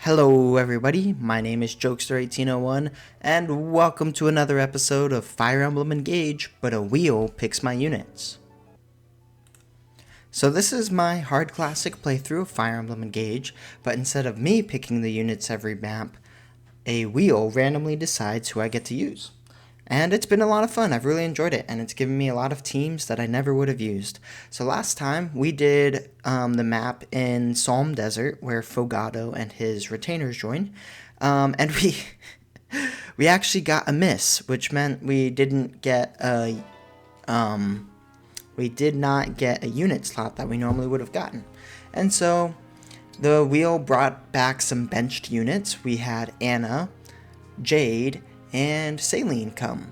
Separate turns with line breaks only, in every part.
Hello everybody, my name is Jokester1801, and welcome to another episode of Fire Emblem Engage, but a wheel picks my units. So this is my hard classic playthrough of Fire Emblem Engage, but instead of me picking the units every map, a wheel randomly decides who I get to use. And it's been a lot of fun. I've really enjoyed it, and it's given me a lot of teams that I never would have used. So last time, we did the map in Psalm Desert, where Fogado and his retainers join. And we actually got a miss, which meant we didn't get a we did not get a unit slot that we normally would have gotten. And so the wheel brought back some benched units. We had Anna, Jade, and Saline come.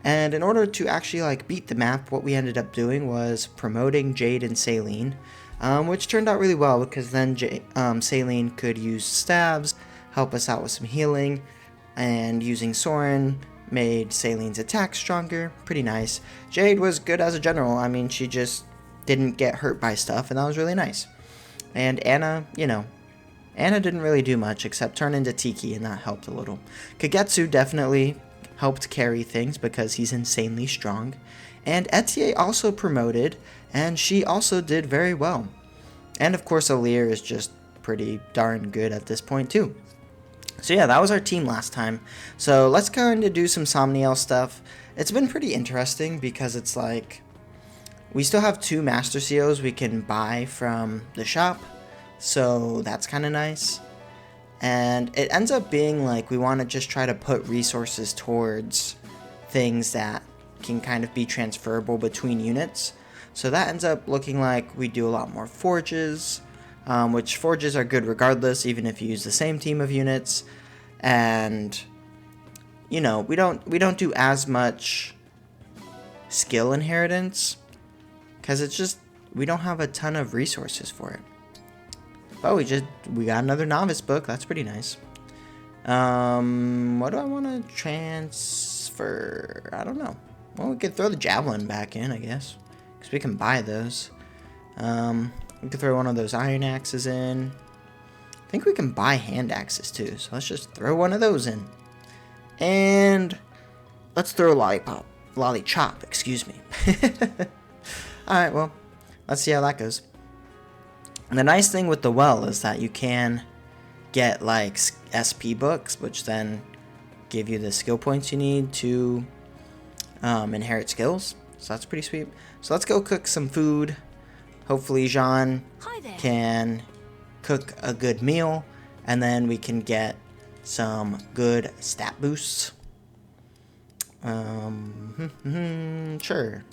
And in order to actually beat the map, what we ended up doing was promoting Jade and Saline, which turned out really well because then Saline could use stabs, help us out with some healing, and using Soren made Saline's attack stronger. Pretty nice. Jade was good as a general. I mean, she just didn't get hurt by stuff, and that was really nice. And Anna, Anna didn't really do much except turn into Tiki, and that helped a little. Kagetsu definitely helped carry things because he's insanely strong. And Etier also promoted, and she also did very well. And of course, Alir is just pretty darn good at this point too. So yeah, that was our team last time. So let's kind of do some Somniel stuff. It's been pretty interesting because it's we still have 2 Master Seals we can buy from the shop. So that's kind of nice. And it ends up being we want to just try to put resources towards things that can kind of be transferable between units. So that ends up looking like we do a lot more forges, which forges are good regardless, even if you use the same team of units. And we don't do as much skill inheritance because it's just we don't have a ton of resources for it. But we got another novice book. That's pretty nice. What do I want to transfer? I don't know. Well, we could throw the javelin back in, I guess, because we can buy those. We could throw one of those iron axes in. I think we can buy hand axes too, so let's just throw one of those in. And let's throw Lollychop, excuse me. Alright, well, let's see how that goes. And the nice thing with the well is that you can get SP books, which then give you the skill points you need to inherit skills. So that's pretty sweet. So let's go cook some food. Hopefully Jean can cook a good meal, and then we can get some good stat boosts. Sure.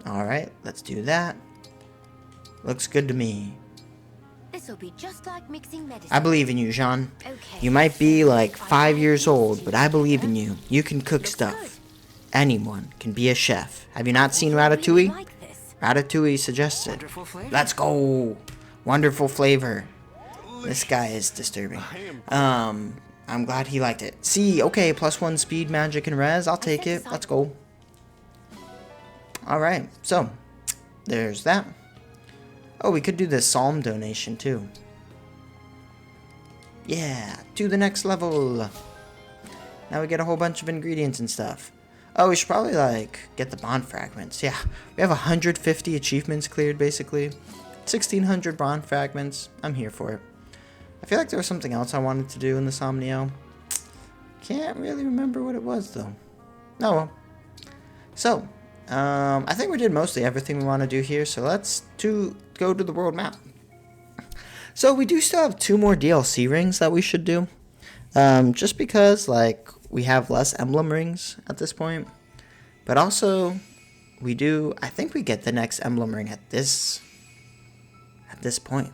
Alright, let's do that. Looks good to me.
This'll be just like mixing medicine.
I believe in you, Jean.
Okay.
You might be 5 years old, but I believe in you. You can cook stuff. Anyone can be a chef. Have you not seen Ratatouille? Ratatouille suggested. Let's go. Wonderful flavor. This guy is disturbing. I'm glad he liked it. See, okay, +1 speed, magic, and res. I'll take it. Let's go. Alright, so there's that. Oh, we could do the Psalm donation too. Yeah, to the next level. Now we get a whole bunch of ingredients and stuff. Oh, we should probably get the bond fragments. Yeah, we have 150 achievements cleared basically. 1600 bond fragments. I'm here for it. I feel like there was something else I wanted to do in the Somniel. Can't really remember what it was though. Oh well. So, I think we did mostly everything we want to do here, so let's go to the world map. So we do still have 2 more DLC rings that we should do. Just because, we have less emblem rings at this point. But also, I think we get the next emblem ring at this point.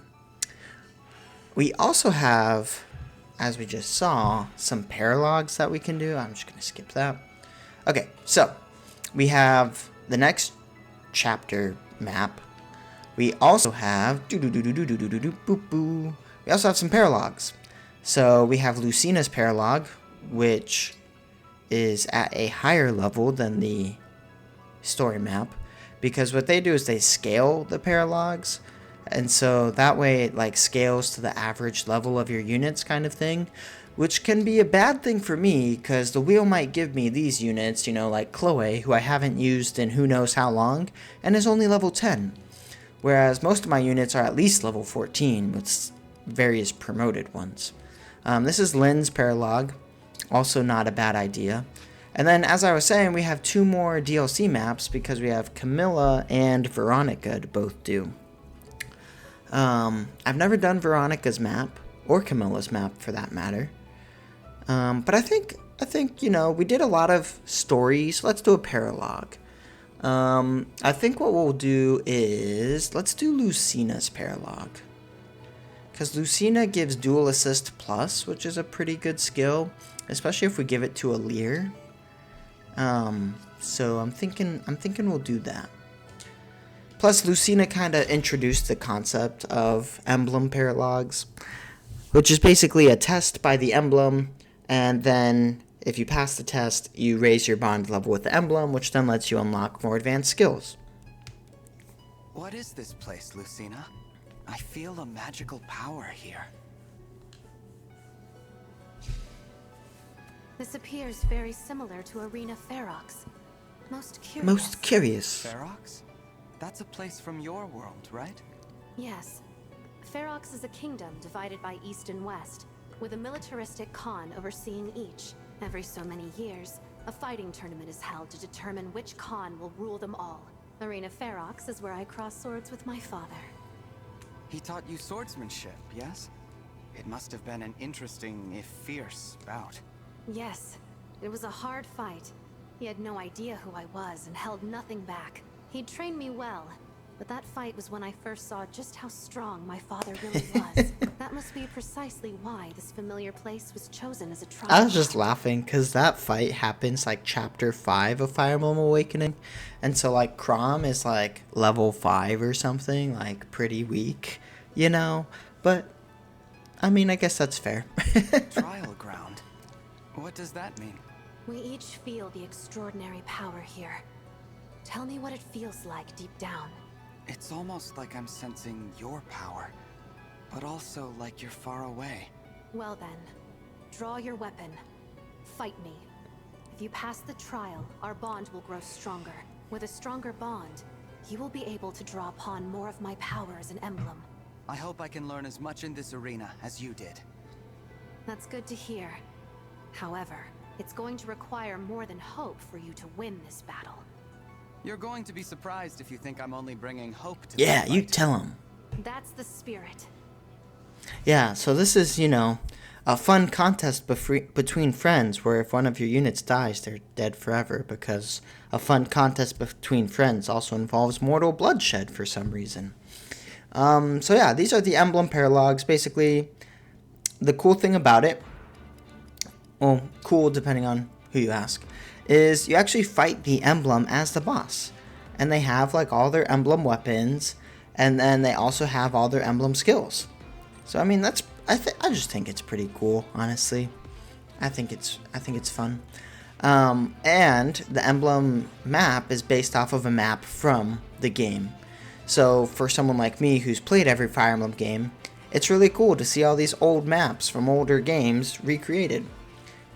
We also have, as we just saw, some paralogs that we can do. I'm just going to skip that. Okay, so we have the next chapter map. We also have we also have some paralogs. So we have Lucina's paralog, which is at a higher level than the story map, because what they do is they scale the paralogs. And so that way it like scales to the average level of your units kind of thing, which can be a bad thing for me because the wheel might give me these units, you know, like Chloe, who I haven't used in who knows how long and is only level 10. Whereas most of my units are at least level 14 with various promoted ones. This is Lynn's paralogue, also not a bad idea. And then, as I was saying, we have 2 more DLC maps because we have Camilla and Veronica to both do. I've never done Veronica's map, or Camilla's map for that matter. But I think, you know, we did a lot of stories. Let's do a paralogue. I think what we'll do is, let's do Lucina's paralogue. Because Lucina gives dual assist plus, which is a pretty good skill, especially if we give it to a Lear. So I'm thinking we'll do that. Plus, Lucina kind of introduced the concept of emblem paralogues, which is basically a test by the emblem, and then if you pass the test, you raise your bond level with the emblem, which then lets you unlock more advanced skills.
What is this place, Lucina? I feel a magical power here.
This appears very similar to Arena Ferox. Most curious.
Ferox? That's a place from your world, right?
Yes. Ferox is a kingdom divided by east and west, with a militaristic Khan overseeing each. Every so many years, a fighting tournament is held to determine which Khan will rule them all. Arena Ferox is where I cross swords with my father.
He taught you swordsmanship, yes? It must have been an interesting, if fierce, bout.
Yes. It was a hard fight. He had no idea who I was and held nothing back. He'd trained me well, but that fight was when I first saw just how strong my father really was. That must be precisely why this familiar place was chosen as a trial.
I was just laughing because that fight happens like chapter 5 of Fire Emblem Awakening. And so like Chrom is like level 5 or something, like pretty weak, you know? But, I mean, I guess that's fair.
Trial ground? What does that mean?
We each feel the extraordinary power here. Tell me what it feels like deep down.
It's almost like I'm sensing your power, but also like you're far away.
Well then, draw your weapon. Fight me. If you pass the trial, our bond will grow stronger. With a stronger bond, you will be able to draw upon more of my power as an emblem.
I hope I can learn as much in this arena as you did.
That's good to hear. However, it's going to require more than hope for you to win this battle.
You're going to be surprised if you think I'm only bringing hope to
Yeah,
this
you
fight.
tell him.
That's the spirit.
Yeah, so this is, you know, a fun contest between friends where if one of your units dies, they're dead forever, because a fun contest between friends also involves mortal bloodshed for some reason. So yeah, these are the emblem paralogues. Basically, the cool thing about it, well, cool depending on who you ask, is you actually fight the emblem as the boss. And they have like all their emblem weapons, and then they also have all their emblem skills. So I mean, I just think it's pretty cool, honestly. I think it's fun. And the emblem map is based off of a map from the game. So for someone like me who's played every Fire Emblem game, it's really cool to see all these old maps from older games recreated.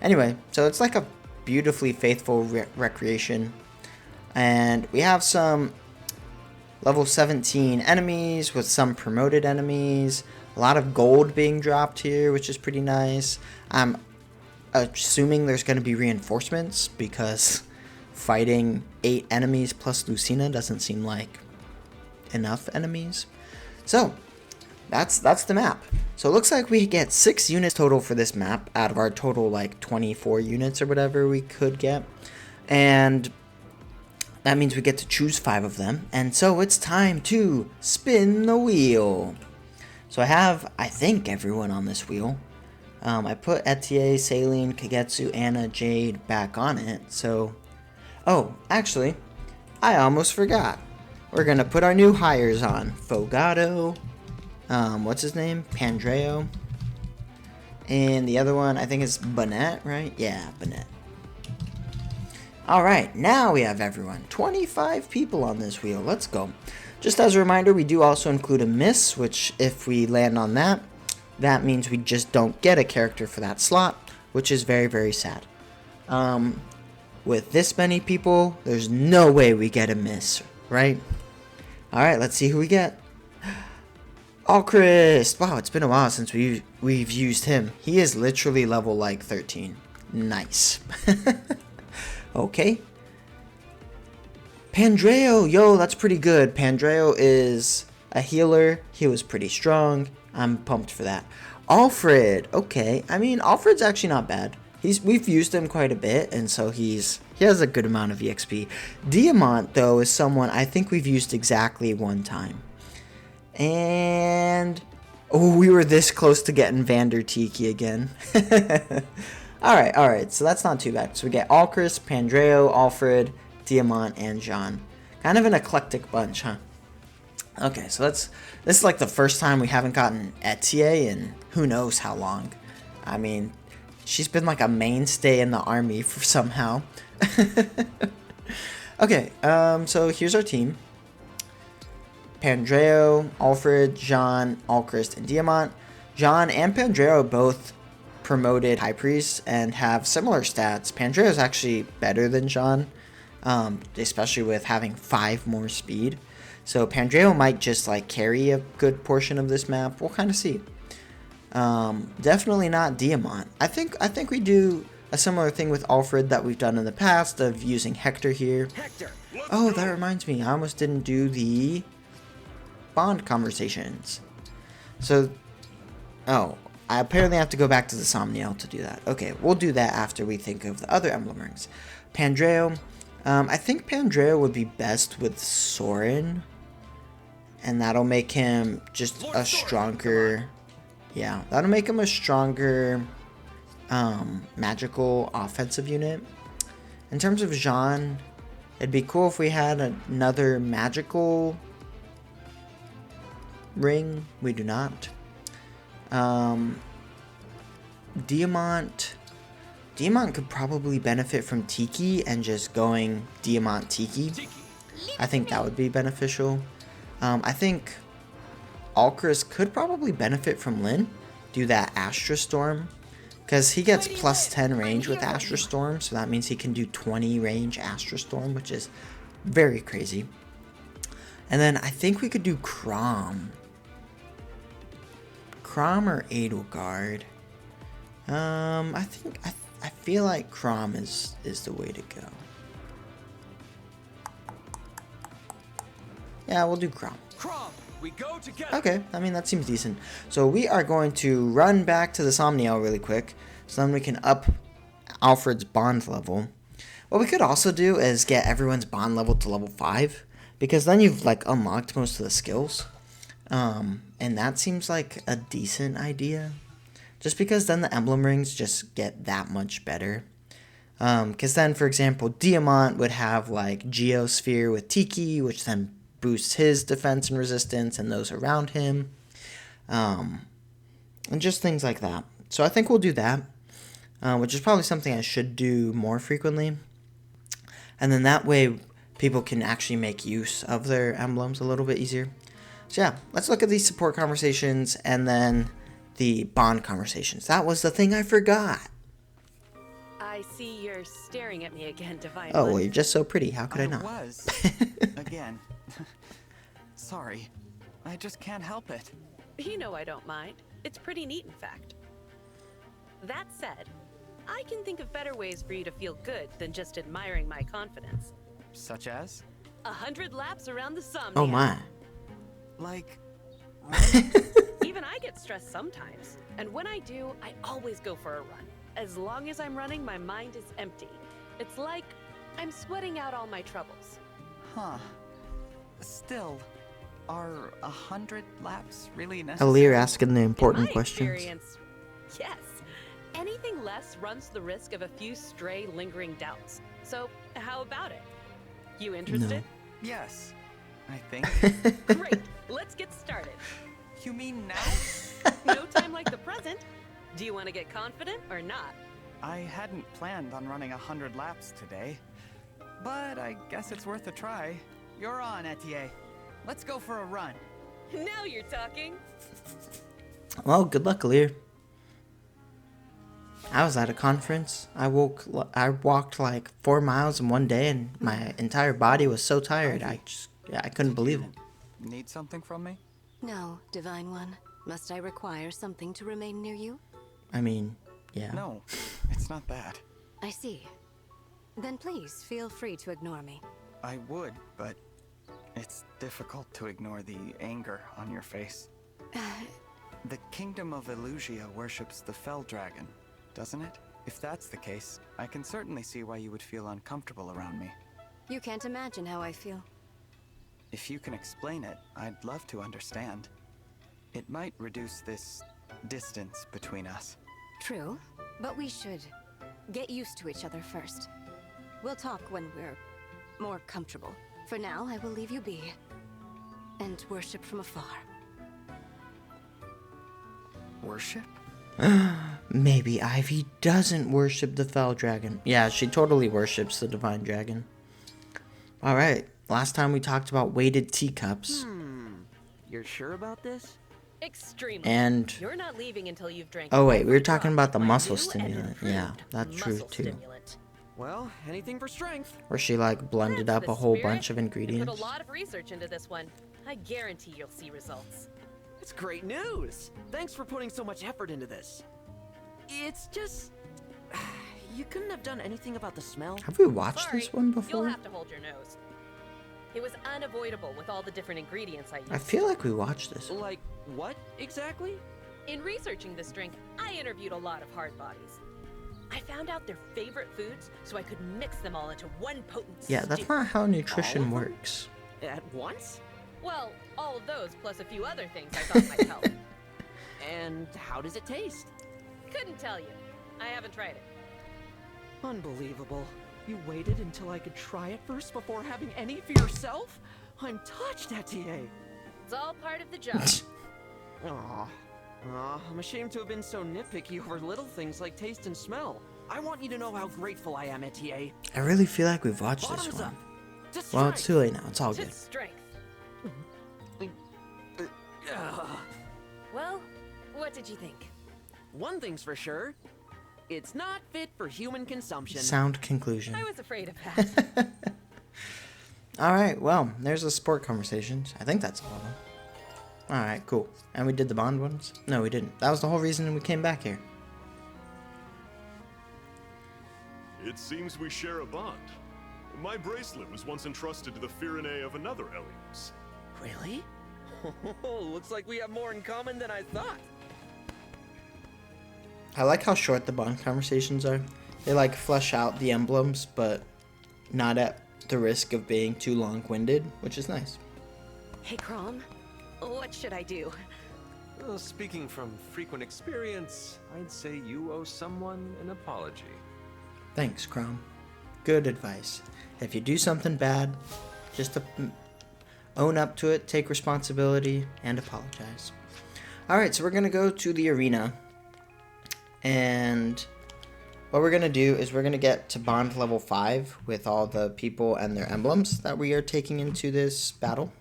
Anyway, so it's like a beautifully faithful recreation. And we have some level 17 enemies with some promoted enemies. A lot of gold being dropped here, which is pretty nice. I'm assuming there's going to be reinforcements because fighting 8 enemies plus Lucina doesn't seem like enough enemies. So that's the map. So it looks like we get 6 units total for this map out of our total like 24 units or whatever we could get. And that means we get to choose 5 of them. And so it's time to spin the wheel. So I have, I think, everyone on this wheel. I put Etier, Saline, Kagetsu, Anna, Jade back on it. So, oh, actually, I almost forgot. We're going to put our new hires on. Fogato, what's his name? Pandreo. And the other one, I think is Bonnet, right? Yeah, Bonnet. Alright, now we have everyone. 25 people on this wheel. Let's go. Just as a reminder, we do also include a miss, which if we land on that, that means we just don't get a character for that slot, which is very, very sad. With this many people, there's no way we get a miss, right? Alright, let's see who we get. Alchrist! Wow, it's been a while since we've used him. He is literally level like 13. Nice. Okay. Pandreo! Yo, that's pretty good. Pandreo is a healer. He was pretty strong. I'm pumped for that. Alfred! Okay. I mean, Alfred's actually not bad. We've used him quite a bit, and so he has a good amount of EXP. Diamant, though, is someone I think we've used exactly one time. And oh, we were this close to getting Vander Tiki again. Alright, so that's not too bad. So we get Alchrist, Pandreo, Alfred, Diamant, and Jean. Kind of an eclectic bunch, huh? Okay, so this is like the first time we haven't gotten Etier in who knows how long. I mean, she's been like a mainstay in the army for somehow. Okay, so here's our team. Pandreo, Alfred, Jean, Alchrist, and Diamant. Jean and Pandreo both promoted High Priest and have similar stats. Pandreo is actually better than Jean, especially with having 5 more speed. So Pandreo might just like carry a good portion of this map. We'll kind of see. Definitely not Diamant. I think we do a similar thing with Alfred that we've done in the past of using Hector here. Oh, that reminds me. I almost didn't do the bond conversations. So, oh, I apparently have to go back to the Somniel to do that. Okay, we'll do that after we think of the other emblem rings. Pandreo. I think Pandreo would be best with Sorin. And that'll make him just a stronger... Yeah, that'll make him a stronger magical offensive unit. In terms of Jean, it'd be cool if we had another magical ring. We do not. Diamant could probably benefit from Tiki and just going Diamant Tiki. I think that would be beneficial. I think Alchrist could probably benefit from Lyn. Do that Astra Storm. Because he gets plus 10 range with Astra Storm. So that means he can do 20 range Astra Storm, which is very crazy. And then I think we could do Chrom. Chrom or Edelgard. I feel like Chrom is the way to go. Yeah, we'll do Chrom.
We go together.
Okay, I mean that seems decent. So we are going to run back to the Somniel really quick, so then we can up Alfred's bond level. What we could also do is get everyone's bond level to level 5, because then you've like unlocked most of the skills. And that seems like a decent idea. Just because then the emblem rings just get that much better. Because then, for example, Diamant would have like Geosphere with Tiki, which then boosts his defense and resistance and those around him. And just things like that. So I think we'll do that. Which is probably something I should do more frequently. And then that way people can actually make use of their emblems a little bit easier. So yeah, let's look at these support conversations and then the bond conversations. That was the thing I forgot.
I see you're staring at me again, Divine.
Oh, well, you're just so pretty. How could I not?
I was. Again. Sorry. I just can't help it.
You know I don't mind. It's pretty neat, in fact. That said, I can think of better ways for you to feel good than just admiring my confidence.
Such as?
100 laps around the sun.
Oh my.
Like...
Even I get stressed sometimes. And when I do, I always go for a run. As long as I'm running, my mind is empty. It's like I'm sweating out all my troubles.
Huh. Still, are 100 laps really necessary?
Alir asking the important
In my
questions.
experience, yes. Anything less runs the risk of a few stray, lingering doubts. So, how about it? You interested?
Yes, I think.
Great. Let's get started.
You mean now?
No time like the present. Do you want to get confident or not?
I hadn't planned on running 100 laps today. but I guess it's worth a try. You're on, Etienne. Let's go for a run.
Now you're talking.
Well, good luck, Lear. I was at a conference. I walked like 4 miles in one day, and my entire body was so tired. I couldn't believe it.
Need something from me?
No, Divine One. Must I require something to remain near you?
I mean, yeah.
No, it's not that.
I see. Then please feel free to ignore me.
I would, but it's difficult to ignore the anger on your face. The Kingdom of Illusia worships the Fell Dragon, doesn't it? If that's the case, I can certainly see why you would feel uncomfortable around me.
You can't imagine how I feel.
If you can explain it, I'd love to understand. It might reduce this distance between us.
True, but we should get used to each other first. We'll talk when we're more comfortable. For now, I will leave you be and worship from afar.
Worship?
Maybe Ivy doesn't worship the Fell Dragon. Yeah, she totally worships the Divine Dragon. Alright, last time we talked about weighted teacups.
You're sure about this?
Extremely.
And...
You're not leaving until you've drank.
oh wait, we were
every
talking
drop
about the
of my
muscle
new and
stimulant.
improved
Yeah, that's true
muscle
too.
stimulant.
Well, anything for strength.
Where she like blended
That's
up
the
a whole
spirit.
bunch of
I
ingredients.
put a lot of research into this one. I guarantee you'll see results.
It's great news. Thanks for putting so much effort into this. It's just... you couldn't have done anything about the smell?
Have we watched
Sorry,
this one
You'll
before?
have to hold your nose. It was unavoidable with all the different ingredients I used.
I feel like we watched this.
Like, what exactly?
In researching this drink, I interviewed a lot of hard bodies. I found out their favorite foods, so I could mix them all into one potent
Yeah, that's
stew.
not how nutrition
them?
works.
At once?
Well, all of those plus a few other things I thought might help.
And how does it taste?
Couldn't tell you. I haven't tried it.
Unbelievable. You waited until I could try it first before having any for yourself? I'm touched, Etienne.
It's all part of the job.
Aw. I'm ashamed to have been so nitpicky over little things like taste and smell. I want you to know how grateful I am, Etienne.
I really feel like we've watched this
Bottoms
one.
up. Just
Well,
try.
it's too late now. It's all
To
good.
strength.
Ugh.
Well, what did you think?
One thing's for sure. It's not fit for human consumption.
Sound conclusion.
I was afraid of that.
Alright, well, there's the sport conversations. I think that's all of them. Alright, cool. And we did the Bond ones? No, we didn't. That was the whole reason we came back here.
It seems we share a bond. My bracelet was once entrusted to the Firene of another Elios.
Really? Looks like we have more in common than I thought.
I like how short the Bond conversations are. They like flesh out the emblems, but not at the risk of being too long-winded, which is nice.
Hey, Crom, what should I do?
Well, speaking from frequent experience, I'd say you owe someone an apology.
Thanks, Crom. Good advice. If you do something bad, just own up to it, take responsibility, and apologize. Alright, so we're going to go to the arena. And what we're going to do is we're going to get to Bond level 5 with all the people and their emblems that we are taking into this battle.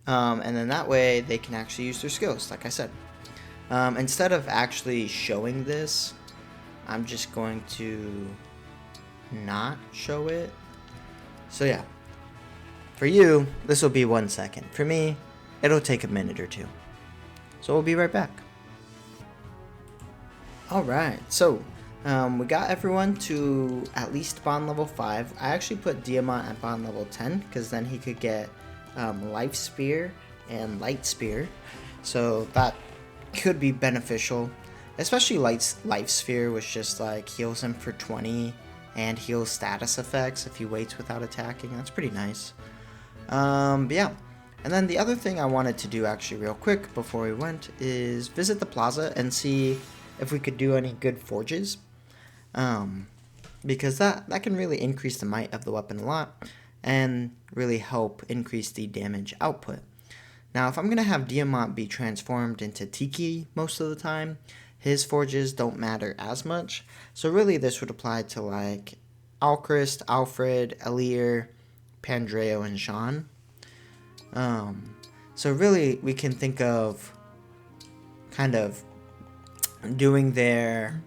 And then that way they can actually use their skills, like I said. Instead of actually showing this, I'm just going to not show it. So yeah, for you, this will be 1 second. For me, it'll take a minute or two. So we'll be right back. Alright, so we got everyone to at least Bond level 5. I actually put Diamant at Bond level 10 because then he could get Life Spear and Light Spear. So that could be beneficial. Especially Life Sphere, which just like heals him for 20 and heals status effects if he waits without attacking. That's pretty nice. But yeah. And then the other thing I wanted to do actually real quick before we went is visit the plaza and see if we could do any good forges. Because that can really increase the might of the weapon a lot and really help increase the damage output. Now, if I'm going to have Diamant be transformed into Tiki most of the time, his forges don't matter as much. So really this would apply to like Alchrist, Alfred, Elir, Pandreo, and Jean. So really, we can think of kind of doing their,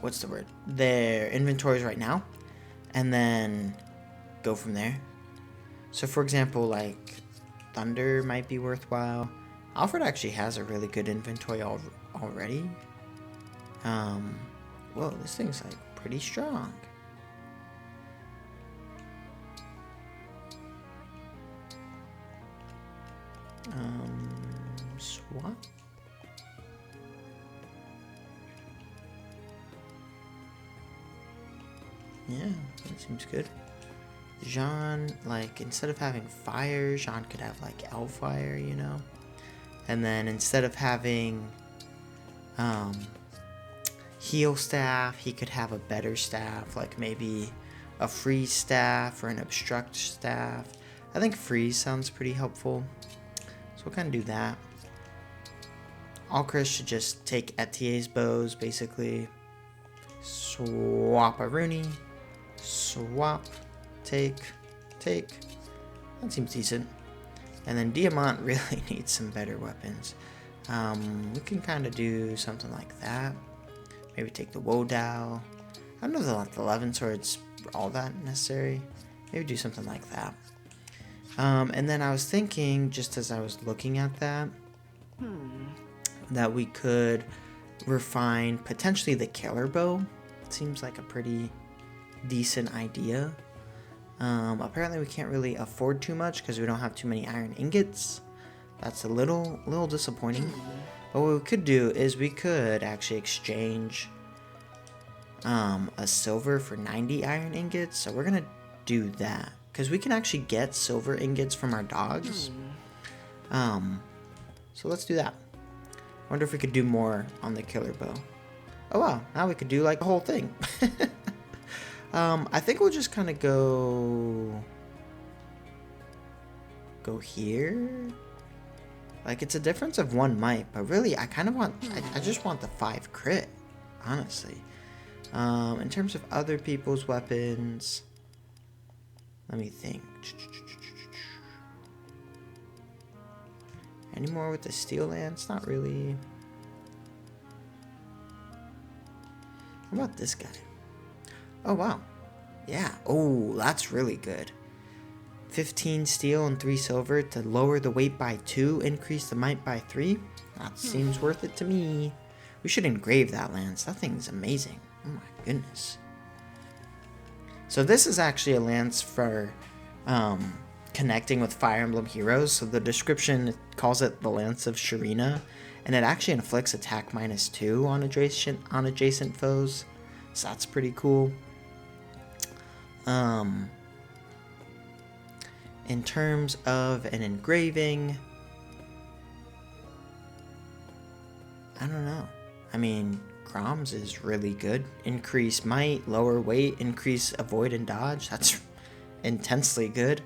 what's the word? Their inventories right now, and then go from there. So for example, like Thunder might be worthwhile. Alfred actually has a really good inventory already. Whoa, this thing's like pretty strong. Swap. Yeah, that seems good. Jean, like, instead of having fire, Jean could have, like, Hellfire, you know? And then instead of having, heal staff, he could have a better staff, like maybe a freeze staff or an obstruct staff. I think freeze sounds pretty helpful. So we'll kind of do that. Alchrist should just take Etier's bows, basically. Swap a Rooney. Swap. Take. That seems decent. And then Diamant really needs some better weapons. We can kind of do something like that. Maybe take the Wodao. I don't know if the 11 swords are all that necessary. Maybe do something like that. And then I was thinking, just as I was looking at that, that we could refine potentially the killer bow. It seems like a pretty decent idea. Apparently we can't really afford too much because we don't have too many iron ingots. That's a little disappointing. But what we could do is we could actually exchange a silver for 90 iron ingots. So we're gonna do that because we can actually get silver ingots from our dogs. So let's do that. Wonder if we could do more on the killer bow. Oh wow, now we could do like the whole thing. I think we'll just kind of go here. Like, it's a difference of 1 might, but really I kind of want, I just want the 5 crit, honestly. In terms of other people's weapons, let me think. Any more with the steel lance? Not really. How about this guy? Oh, wow. Yeah. Oh, that's really good. 15 steel and 3 silver to lower the weight by 2, increase the might by 3. That seems worth it to me. We should engrave that lance. That thing's amazing. Oh my goodness. So this is actually a lance for connecting with Fire Emblem heroes. So the description calls it the Lance of Sharina, and it actually inflicts attack -2 on adjacent foes. So that's pretty cool. In terms of an engraving, I don't know. I mean, Grom's is really good. Increase might, lower weight, increase avoid and dodge. That's intensely good.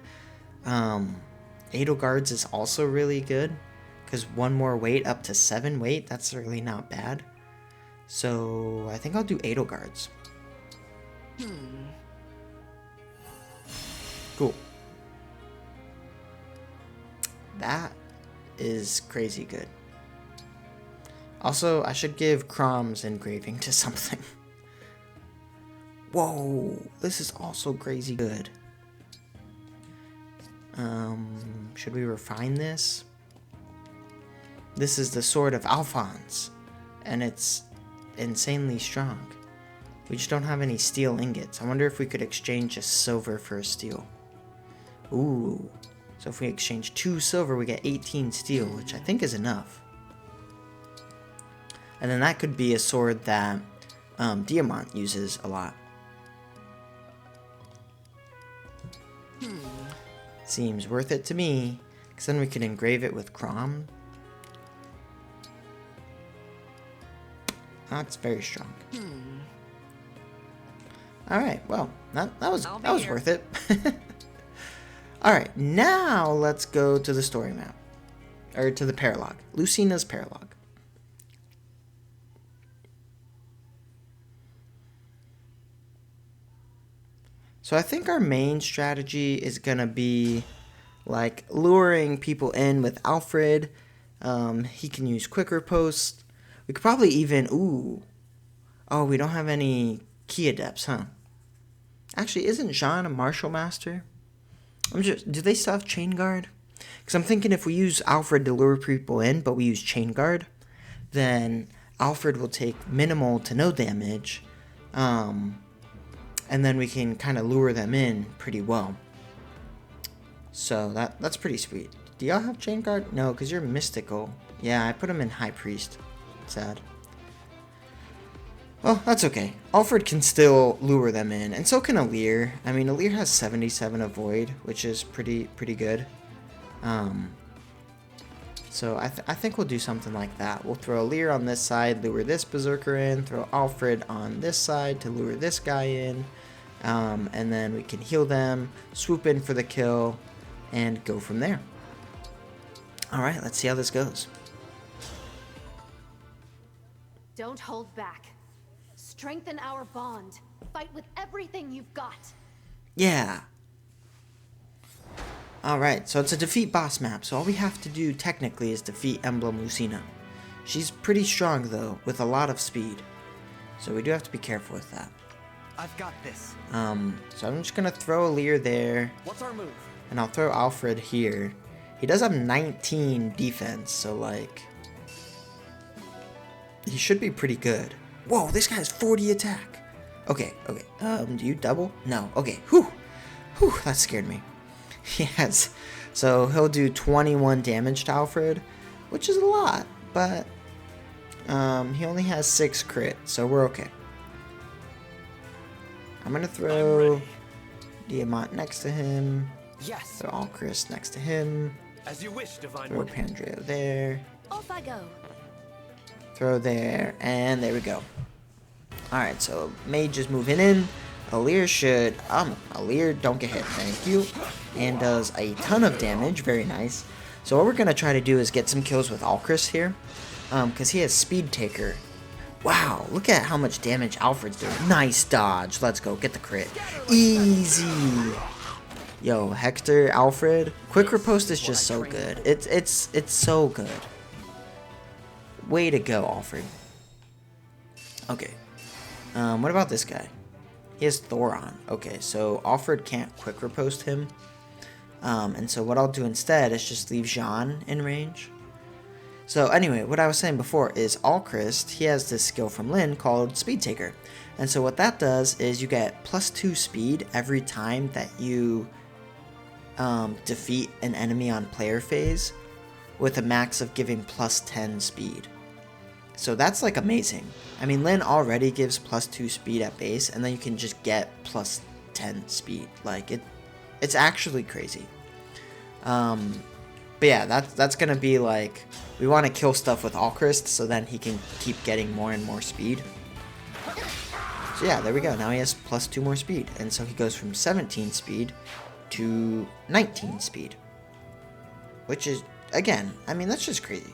Edelgard's is also really good because 1 more weight up to 7 weight. That's really not bad. So I think I'll do Edelgard's. Cool. That is crazy good. Also, I should give Crom's engraving to something. Whoa, this is also crazy good. Should we refine this? This is the Sword of Alphonse, and it's insanely strong. We just don't have any steel ingots. I wonder if we could exchange a silver for a steel. Ooh. So if we exchange 2 silver, we get 18 steel, which I think is enough. And then that could be a sword that Diamant uses a lot. Seems worth it to me, because then we can engrave it with Crom. That's very strong. Alright, well, that was worth it. Alright, now let's go to the story map. Or to the paralogue. Lucina's paralogue. So I think our main strategy is going to be like luring people in with Alfred. He can use quick riposte. We could probably even, oh, we don't have any key adepts, huh? Actually, isn't Jean a martial master? Do they still have chain guard? Because I'm thinking if we use Alfred to lure people in, but we use chain guard, then Alfred will take minimal to no damage, and then we can kind of lure them in pretty well. So that's pretty sweet. Do y'all have chain guard? No, because you're mystical. Yeah, I put him in high priest. Sad. Well, that's okay. Alfred can still lure them in, and so can Alir. I mean, Alir has 77 avoid, which is pretty good. So I think we'll do something like that. We'll throw Alir on this side, lure this berserker in, throw Alfred on this side to lure this guy in, and then we can heal them, swoop in for the kill, and go from there. Alright, let's see how this goes.
Don't hold back. Strengthen our bond. Fight with everything you've got.
Yeah. Alright, so it's a defeat boss map, so all we have to do technically is defeat Emblem Lucina. She's pretty strong though, with a lot of speed. So we do have to be careful with that.
I've got this.
So I'm just gonna throw Alir there.
What's our move?
And I'll throw Alfred here. He does have 19 defense, so like he should be pretty good. Whoa, this guy has 40 attack. Okay. Do you double? No. Okay. Whew, that scared me. Yes. So he'll do 21 damage to Alfred, which is a lot, but he only has 6 crit, so we're okay. I'm gonna throw Diamant next to him.
Yes.
Throw Alchris next to him.
As you wish, Divine
Throw
One.
Pandreo there.
Off I go.
Throw there, and there we go. Alright, so Mage is moving in. Alir should, Alir, don't get hit, thank you. And does a ton of damage, very nice. So what we're going to try to do is get some kills with Alchris here. Because he has Speed Taker. Wow, look at how much damage Alfred's doing. Nice dodge, let's go, get the crit. Easy. Yo, Hector, Alfred, Quick Riposte is just so good. It's so good. Way to go, Alfred. Okay. What about this guy? He has Thoron. Okay, so Alfred can't quick riposte him. And so what I'll do instead is just leave Jean in range. So anyway, what I was saying before is Alchrist, he has this skill from Lyn called Speed Taker. And so what that does is you get +2 speed every time that you defeat an enemy on player phase, with a max of giving +10 speed. So that's like amazing. I mean, Lyn already gives +2 speed at base, and then you can just get +10 speed. Like it's actually crazy. But yeah, that's gonna be like, we want to kill stuff with Alchrist, so then he can keep getting more and more speed. So yeah, there we go. Now he has +2 more speed, and so he goes from 17 speed to 19 speed, which is, again, I mean, that's just crazy.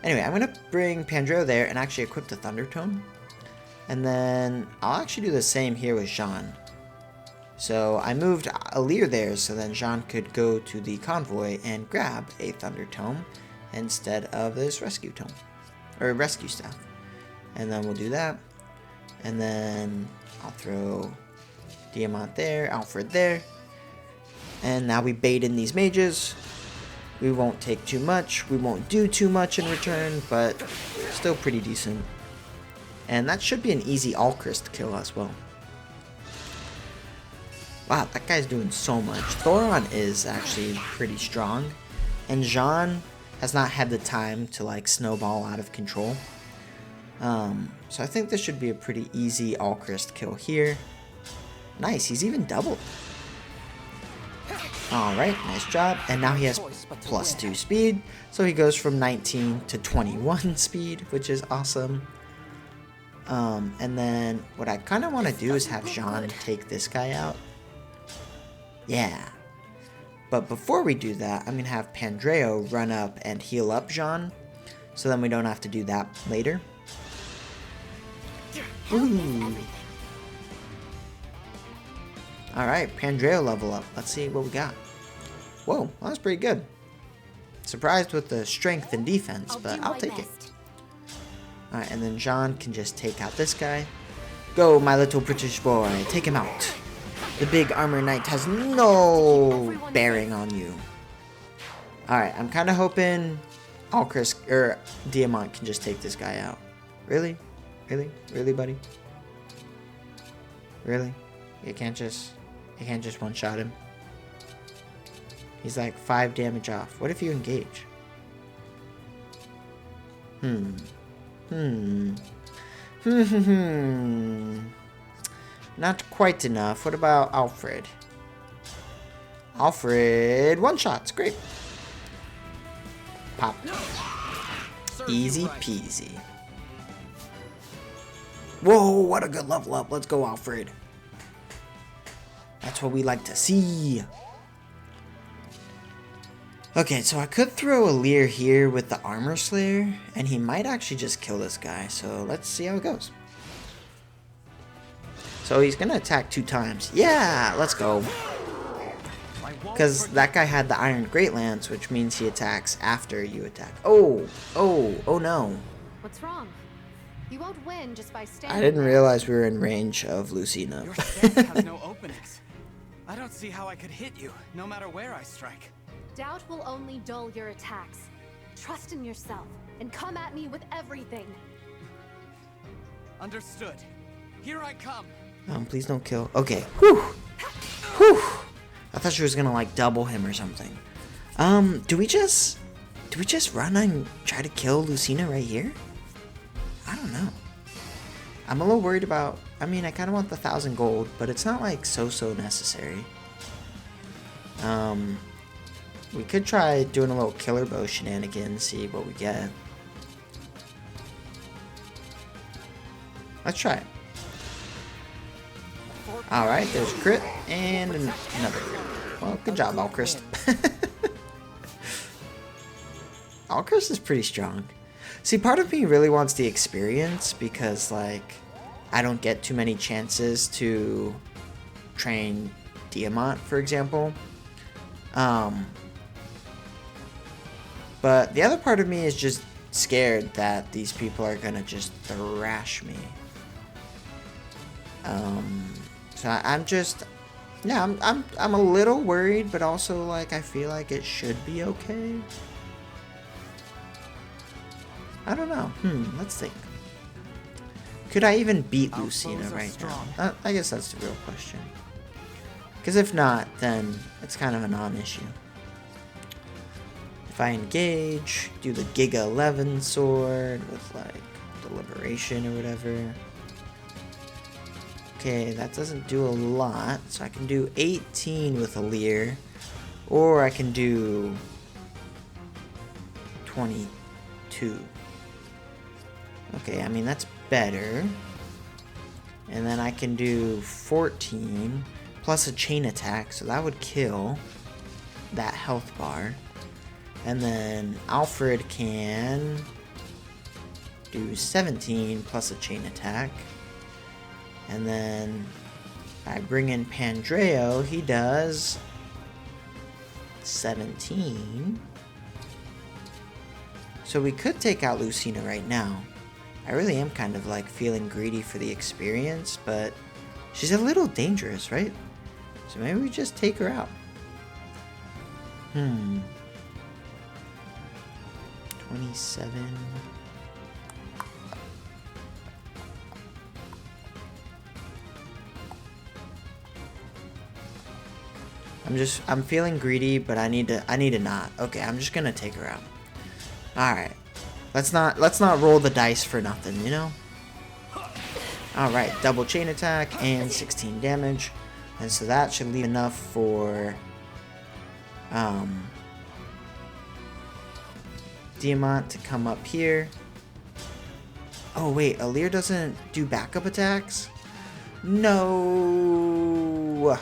Anyway, I'm going to bring Pandreo there and actually equip the Thunder Tome. And then I'll actually do the same here with Jean. So I moved Alir there so then Jean could go to the convoy and grab a Thunder Tome instead of this Rescue Tome. Or Rescue Staff. And then we'll do that. And then I'll throw Diamant there, Alfred there. And now we bait in these mages. We won't take too much, we won't do too much in return, but still pretty decent. And that should be an easy Alchrist kill as well. Wow, that guy's doing so much. Thoron is actually pretty strong, and Jean has not had the time to like snowball out of control. So I think this should be a pretty easy Alchrist kill here. Nice, he's even doubled. Alright, nice job. And now he has +2 speed. So he goes from 19 to 21 speed, which is awesome. And then what I kind of want to do is have Jean take this guy out. Yeah. But before we do that, I'm going to have Pandreo run up and heal up Jean. So then we don't have to do that later. Ooh. Alright, Pandreo level up. Let's see what we got. Whoa, that was pretty good. Surprised with the strength and defense, but I'll take it. Alright, and then Jean can just take out this guy. Go, my little British boy. Take him out. The big armor knight has no bearing on you. Alright, I'm kind of hoping Alchris, or Diamant can just take this guy out. Really? Really? Really, buddy? Really? You can't just one-shot him? He's like 5 damage off. What if you engage? Not quite enough. What about Alfred? Alfred, one shots. Great. Pop. Easy peasy. Whoa, what a good level up. Let's go, Alfred. That's what we like to see. Okay, so I could throw a Lear here with the Armor Slayer, and he might actually just kill this guy, so let's see how it goes. So he's gonna attack 2 times. Yeah, let's go. Because that guy had the Iron Great Lance, which means he attacks after you attack. Oh no.
What's wrong? You won't win just by standing.
I didn't realize we were in range of Lucina.
Your stance has no openings. I don't see how I could hit you, no matter where I strike.
Doubt will only dull your attacks. Trust in yourself and come at me with everything.
Understood. Here I come.
Please don't kill. Okay. Whew. Whew. I thought she was gonna like double him or something. Do we just run and try to kill Lucina right here? I don't know. I'm a little worried about. I mean, I kind of want the 1,000 gold, but it's not like so necessary. We could try doing a little killer bow shenanigans, see what we get. Let's try it. Alright, there's a crit, and another crit. Well, good job, Alchrist. Alchrist is pretty strong. See, part of me really wants the experience, because, like, I don't get too many chances to train Diamant, for example. But the other part of me is just scared that these people are gonna just thrash me. So I'm just, yeah, I'm a little worried, but also like I feel like it should be okay. I don't know. Let's think. Could I even beat Lucina right now? I guess that's the real question. Because if not, then it's kind of a non-issue. If I engage, do the Giga 11 sword with like Deliberation or whatever. Okay, that doesn't do a lot, so I can do 18 with a Lear, or I can do 22. Okay, I mean that's better. And then I can do 14 plus a chain attack, so that would kill that health bar. And then Alfred can do 17 plus a chain attack. And then I bring in Pandreo, he does 17. So we could take out Lucina right now. I really am kind of like feeling greedy for the experience, but she's a little dangerous, right? So maybe we just take her out. 27. I'm feeling greedy, but I need to not. Okay, I'm just gonna take her out. Alright. Let's not roll the dice for nothing, you know? Alright, double chain attack and 16 damage. And so that should leave enough for Diamant to come up here. Oh wait, Alir doesn't do backup attacks? No.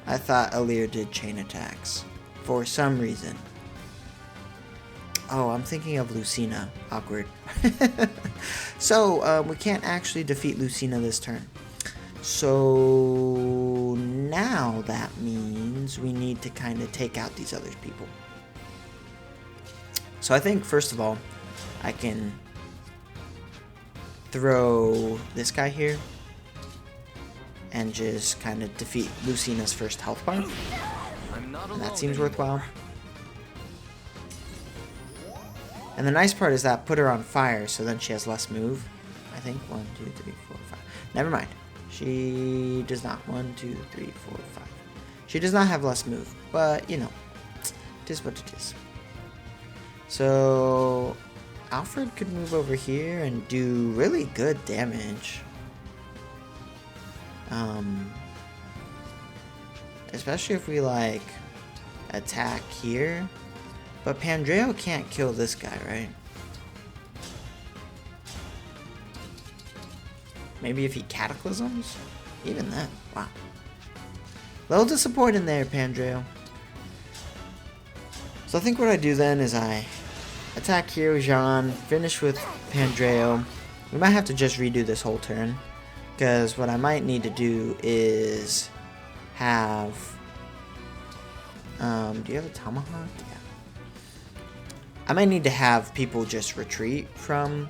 I thought Alir did chain attacks for some reason. Oh, I'm thinking of Lucina. Awkward. So, we can't actually defeat Lucina this turn. So now that means we need to kind of take out these other people. So I think, first of all, I can throw this guy here and just kind of defeat Lucina's first health bar. And that seems worthwhile. And the nice part is that put her on fire, so then she has less move. I think 1, 2, 3, 4, 5. Never mind. She does not. 1, 2, 3, 4, 5. She does not have less move, but you know, it is what it is. So Alfred could move over here and do really good damage. Especially if we like attack here. But Pandreo can't kill this guy, right? Maybe if he cataclysms? Even then, wow. A little disappointing there, Pandreo. So I think what I do then is I attack here with Jean, finish with Pandreo. We might have to just redo this whole turn, because what I might need to do is have... do you have a tomahawk? Yeah. I might need to have people just retreat from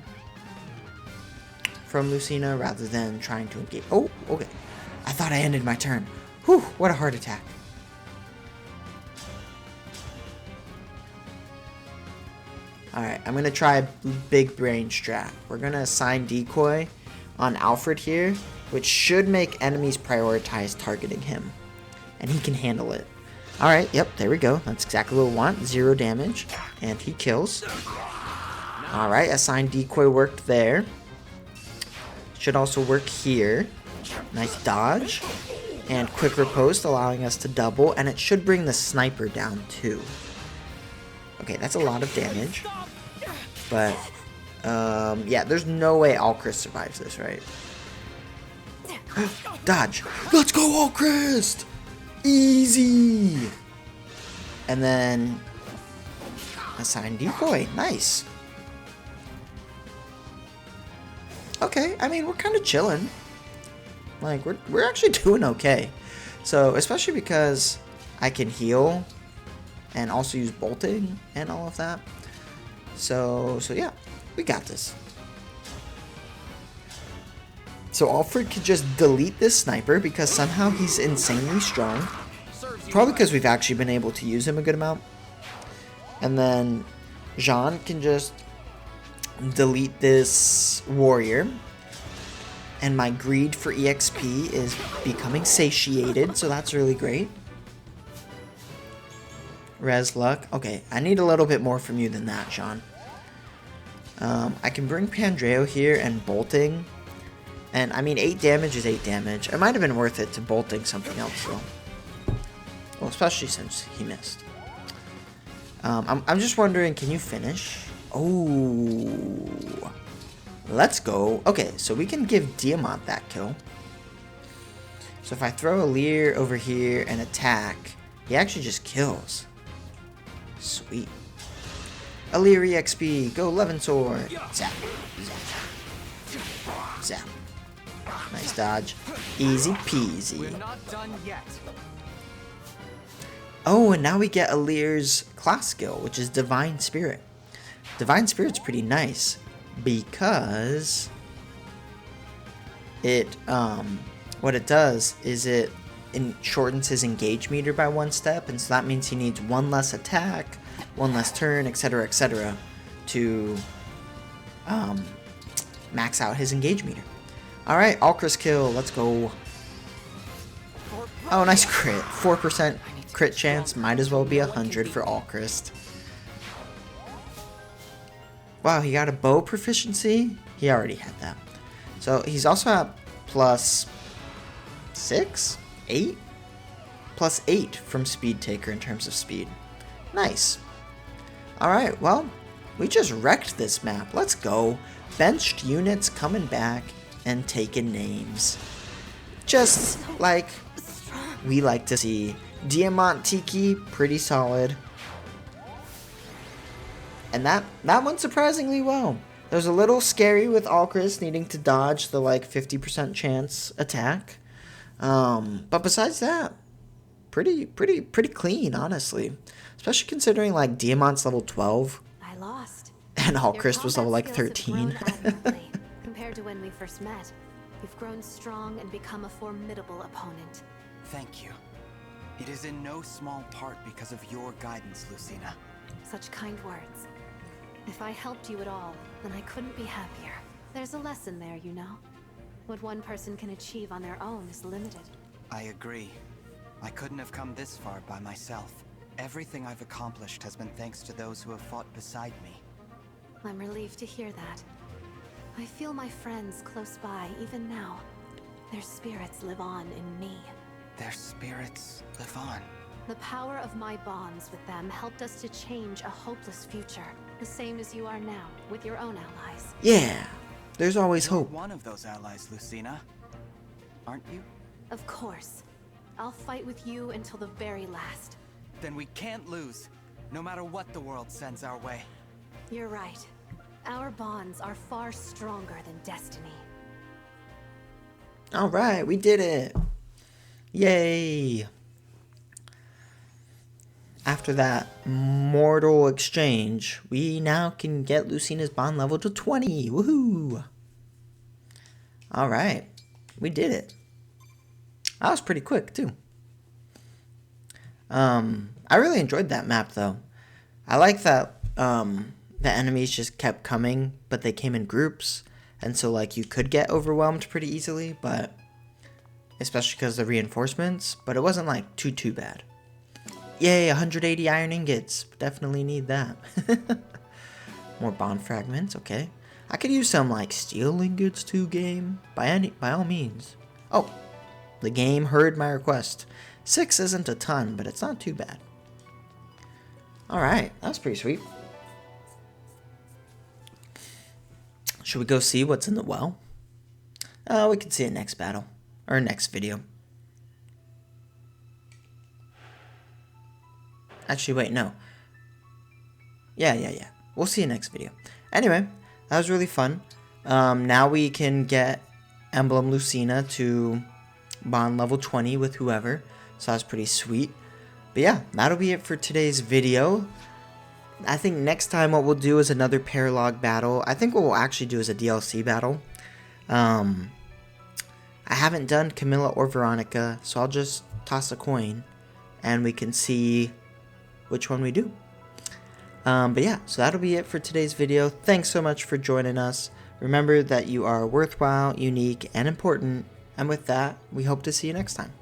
Lucina rather than trying to engage. Oh, okay. I thought I ended my turn. Whew, what a heart attack. Alright, I'm going to try a big brain strat. We're going to assign decoy on Alfred here, which should make enemies prioritize targeting him. And he can handle it. Alright, yep, there we go. That's exactly what we want. 0 damage. And he kills. Alright, assign decoy worked there. Should also work here. Nice dodge. And quick riposte, allowing us to double. And it should bring the sniper down too. Okay, that's a lot of damage. But, yeah, there's no way Alchrist survives this, right? Dodge. Let's go, Alchrist! Easy! And then assign decoy. Nice. Okay, I mean, we're kind of chilling. Like, we're actually doing okay. So, especially because I can heal and also use bolting and all of that. So yeah, we got this. So Alfred could just delete this sniper because somehow he's insanely strong. Probably because we've actually been able to use him a good amount. And then Jean can just delete this warrior. And my greed for EXP is becoming satiated, so that's really great. Res luck. Okay, I need a little bit more from you than that, Jean. I can bring Pandreo here and bolting. And I mean, 8 damage is 8 damage. It might have been worth it to bolting something else though. Well, especially since he missed. I'm just wondering, can you finish? Oh, let's go. Okay, so we can give Diamant that kill. So if I throw a Leer over here and attack, he actually just kills. Sweet. Leer EXP, go Levin Sword. Zap, zap, zap. Nice dodge. Easy peasy.
We're not done yet.
Oh, and now we get Leer's class skill, which is Divine Spirit. Divine Spirit's pretty nice because it what it does is it shortens his engage meter by 1 step, and so that means he needs 1 less attack, 1 less turn, etc., to max out his engage meter. Alright, Alchrist kill, let's go. Oh, nice crit. 4% crit chance, might as well be 100 for Alchrist. Wow, he got a bow proficiency? He already had that. So he's also at plus 6? 8? Plus 8 from Speed Taker in terms of speed. Nice. Alright, well, we just wrecked this map. Let's go. Benched units coming back and taking names. Just like we like to see. Diamant Tiki, pretty solid. And that went surprisingly well. It was a little scary with Alchrist needing to dodge the like 50% chance attack. But besides that, pretty clean, honestly. Especially considering like Diamant's level 12
I lost.
and all
Your
Chris was level like
combat skills
13.
have grown admirably. Compared to when we first met, you've grown strong and become a formidable opponent.
Thank you. It is in no small part because of your guidance, Lucina.
Such kind words. If I helped you at all, then I couldn't be happier. There's a lesson there, you know. What one person can achieve on their own is limited.
I agree. I couldn't have come this far by myself. Everything I've accomplished has been thanks to those who have fought beside me.
I'm relieved to hear that. I feel my friends close by even now. Their spirits live on in me.
Their spirits live on.
The power of my bonds with them helped us to change a hopeless future. The same as you are now, with your own allies.
Yeah, there's always
You're
hope.
one of those allies, Lucina. Aren't you?
Of course. I'll fight with you until the very last.
Then we can't lose, no matter what the world sends our way.
You're right. Our bonds are far stronger than destiny.
Alright, we did it. Yay. After that mortal exchange, we now can get Lucina's bond level to 20. Woohoo! Alright, we did it. That was pretty quick, too. I really enjoyed that map, though. I like that the enemies just kept coming, but they came in groups. And so, like, you could get overwhelmed pretty easily, but... especially because of the reinforcements. But it wasn't, like, too bad. Yay, 180 iron ingots. Definitely need that. More bond fragments, okay. I could use some, like, steel ingots too, game. By all means. Oh, the game heard my request. 6 isn't a ton, but it's not too bad. Alright, that was pretty sweet. Should we go see what's in the well? We can see it next battle. Or next video. Actually, wait, no. Yeah. We'll see you next video. Anyway, that was really fun. Now we can get Emblem Lucina to bond level 20 with whoever. So that's pretty sweet. But yeah, that'll be it for today's video. I think next time what we'll do is another paralogue battle. I think what we'll actually do is a DLC battle. I haven't done Camilla or Veronica, so I'll just toss a coin and we can see which one we do. But yeah, so that'll be it for today's video. Thanks so much for joining us. Remember that you are worthwhile, unique, and important. And with that, we hope to see you next time.